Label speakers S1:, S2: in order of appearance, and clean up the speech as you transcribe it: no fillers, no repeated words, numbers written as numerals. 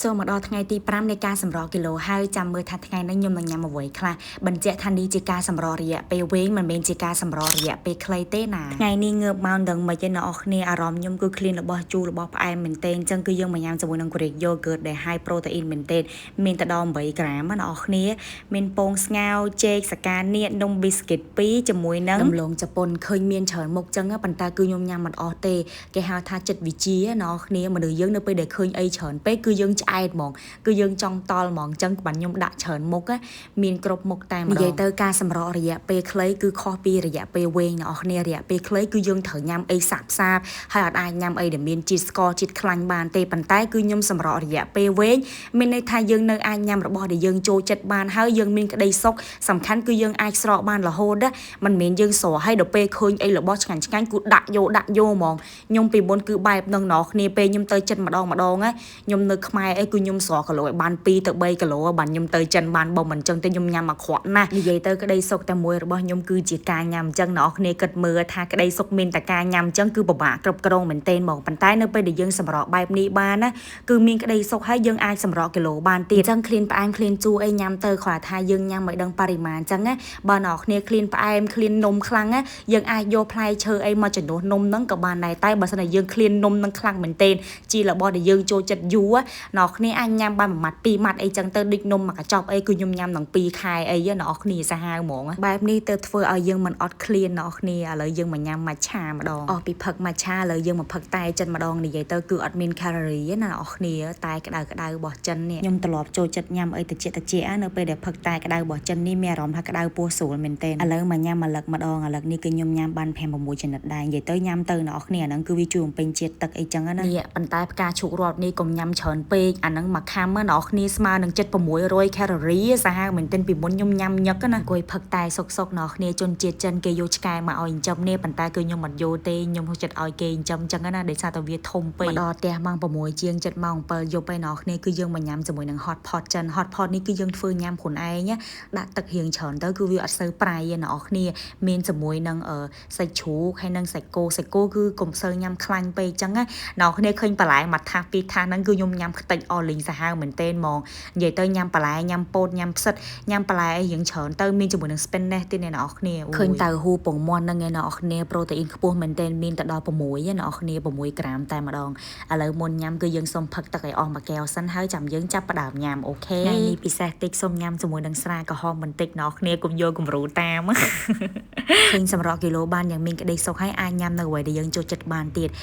S1: ចូលមកដល់ថ្ងៃទី5នៃការសម្រកគីឡូហើយចាំមើលថាថ្ងៃនេះខ្ញុំនឹងញ៉ាំអ្វីខ្លះបញ្ជាក់ថានេះជាការសម្រករយៈពេលវែងមិនមែនជាការសម្រករយៈពេលខ្លីទេណាថ្ងៃនេះងើបមកដឹងមិនទេអ្នកនរគ្នាអារម្មណ៍ខ្ញុំគឺឃ្លានរបស់ជូររបស់ផ្អែមមែនទែនអញ្ចឹងគឺយើងមកញ៉ាំជាមួយនឹង Greek yogurt ដែល high protein មែនទែនមានទៅដល់8ក្រាមណាអ្នកនរគ្នាមានពងស្ងោរចេកសកានៀតនំ biscuit 2ជាមួយនឹងដំឡូងជប៉ុនឃើញមានច្រើនមុខអញ្ចឹងប៉ុន្តែគឺខ្ញុំញ៉ាំមិនអស់ទេគេហៅថាចិត្តវិជាអ្នកនរគ្នាមនុស្សយើងនៅពេលដែលឃើញអីច្រើនពេកគឺយើងឆ្អែតហ្មងគឺយើងចង់តល់ហ្មងអញ្ចឹងបាទខ្ញុំដាក់ច្រើនមុខមានគ្រប់មុខតែម្ដងនិយាយទៅការសម្រករយៈពេលខ្លីគឺខុសពីរយៈពេលវែងអ្នកនរគ្នារយៈពេលខ្លីគឺយើងត្រូវញ៉ាំអីសាបហើយអត់អាចញ៉ាំអីដែលមានជាតិស្ករជាតិខ្លាញ់បានទេប៉ុន្តែគឺខ្ញុំសម្រករយៈពេលវែងមានន័យថាយើងនៅអាចញ៉ាំរបស់ដែលយើងចូលចិត្តបានហើយយើងមានក្តីសុខសំខាន់គឺយើងអាចស្រកបានរហូតមិនមែនយើងស្រកឲ្យដល់ពេលឃើញអីរបស់ឆ្ងាញ់គឺដាក់យកហ្មងខ្ញុំពីមុនគឺបែបនឹងអ្នកនរគ្នាពេលខ្ញុំទៅចិត្តម្ដងខ្ញុំនៅខ្មែរអីគឺខ្ញុំស្រកគីឡូឲ្យបាន2ទៅ3គីឡូបានខ្ញុំទៅចិនបានបើមិនអញ្ចឹងទេខ្ញុំញ៉ាំអាក្រក់ណាស់និយាយទៅក្តីសុខតែមួយរបស់ខ្ញុំគឺជាការញ៉ាំអញ្ចឹងអ្នកនរគ្នាគិតមើលថាក្តីសុខមានតែការញ៉ាំអញ្ចឹងគឺពិបាកគ្រប់គ្រងមែនទែនហ្មងប៉ុន្តែនៅពេលដែលយើងសម្រកបែបនេះបានណាគឺមានក្តីសុខហើយយើងអាចសម្រកគីឡូបានទៀតអញ្ចឹងឃ្លានផ្អែមឃ្លានជូរអីញ៉ាំទៅគ្រាន់ថាយើងញ៉ាំឲ្យដឹងបរិមាណអញ្ចឹងណាបើអ្នកនរគ្នាឃ្លានផ្អែមឃ្លាននំខ្លាំងណាយើងអាចយកផ្លែឈើអីមកជំនួសនំហ្នឹងក៏បានដែរតែបើសិនតែយើងឃ្លាននំហ្នឹងខ្លាំងមែនទែនជារបស់ដែលយើងចូលចិត្តយូរអ្នកនរគ្នាអាចញ៉ាំបាន1ម៉ាត់2ម៉ាត់អីចឹងទៅដូចនំមកកញ្ចប់អីគឺខ្ញុំញ៉ាំដល់2ខែអីអ្នកនរគ្នាសាហាវហ្មងបែបនេះទៅធ្វើឲ្យយើងមិនអត់ឃ្លានអ្នកនរគ្នាឥឡូវយើងមកញ៉ាំ matcha ម្ដងអស់ពីផឹក matcha ឥឡូវយើងមកផឹកតែចិនម្ដងនិយាយទៅគឺអត់មាន calorie ណាអ្នកនរគ្នាតែក្តៅរបស់ចិននេះខ្ញុំទ្រលាប់ចូលចិត្តញ៉ាំអីតិចនៅពេលដែលផឹកតែក្តៅរបស់ចិននេះមានអារម្មណ៍ថាក្តៅពោះស្រួលមែនទែនឥឡូវមកញ៉ាំម្លឹកម្ដងឥឡូវនេះគឺខ្ញុំញ៉ាំបាន5-6ចំណិតដែរនិយាយទៅញ៉ាំទៅអ្នកនរគ្នាអាហ្នឹងគឺវាជួយបំពេញជាតិទឹកអីចឹងណានេះប៉ុន្តែផ្កាឈូករត់នេះកុំញ៉ាំច្រើនពេកអាហ្នឹងមួយខាំអ្នកនរគ្នាស្មើនឹង7600 calorie សាហាវមែនទែនពីមុនខ្ញុំញ៉ាំញឹកណាអង្គុយផឹកតែសុកអ្នកនរគ្នាជនជាតិចិនគេយកឆ្កែមកឲ្យចិញ្ចឹមនេះប៉ុន្តែគឺខ្ញុំអត់យកទេខ្ញុំហៅចិត្តឲ្យគេចិញ្ចឹមចឹងណាដោយសារតែវាធំពេកមកដល់ផ្ទះម៉ោង6ជាង7ម៉ោង7យប់ឯអ្នកនរគ្នាគឺយើងមកញ៉ាំជាមួយនឹង hot pot ចិន hot pot នេះគឺយើងធ្វើញ៉ាំខ្លួនឯងដាក់ទឹករៀងច្រើនទៅគឺវាអត់សូវប្រៃទេអ្នកនរគ្នាមានជាមួយនឹងសាច់ជ្រូកហើយនឹងសាច់គោគឺកុំសូវញ៉ាំខ្លាញ់ពេកចឹងណាអ្នកនរគ្នាឃើញបន្លែមួយថាសពីរថាសហ្នឹងគឺខ្ញុំញ៉ាំខ្ទេចអស់លីងសាហាវមែនទែនហ្មងនិយាយទៅញ៉ាំបន្លែញ៉ាំពោតញ៉ាំផ្សិតញ៉ាំបន្លែអីយ៉ាងច្រើនទៅមានជាមួយនឹង spinach ទៀតអ្នកនរគ្នាឃើញតៅហ៊ូពងមាន់ហ្នឹងឯអ្នកនរគ្នាប្រូតេអ៊ីនខ្ពស់មែនទែនមានទៅដល់6អ្នកនរគ្នា6ក្រាមតែម្ដងឥឡូវមុនញ៉ាំគឺយើងសុំផឹកទឹកឲ្យអស់មួយកែវសិនហើយចាំយើងចាប់ផ្ដើមញ៉ាំអូខេថ្ងៃនេះពិសេសតិចសុំញ៉ាំជាមួយនឹងស្រាក្រហមបន្តិចអ្នកនរគ្នាកុំយកគំរូតាមឃើញសម្រកគីឡូបានយ៉ាងមានក្តីសុខហើយអាចញ៉ាំនៅអ្វីដែលយើងចូលចិត្តបានទៀត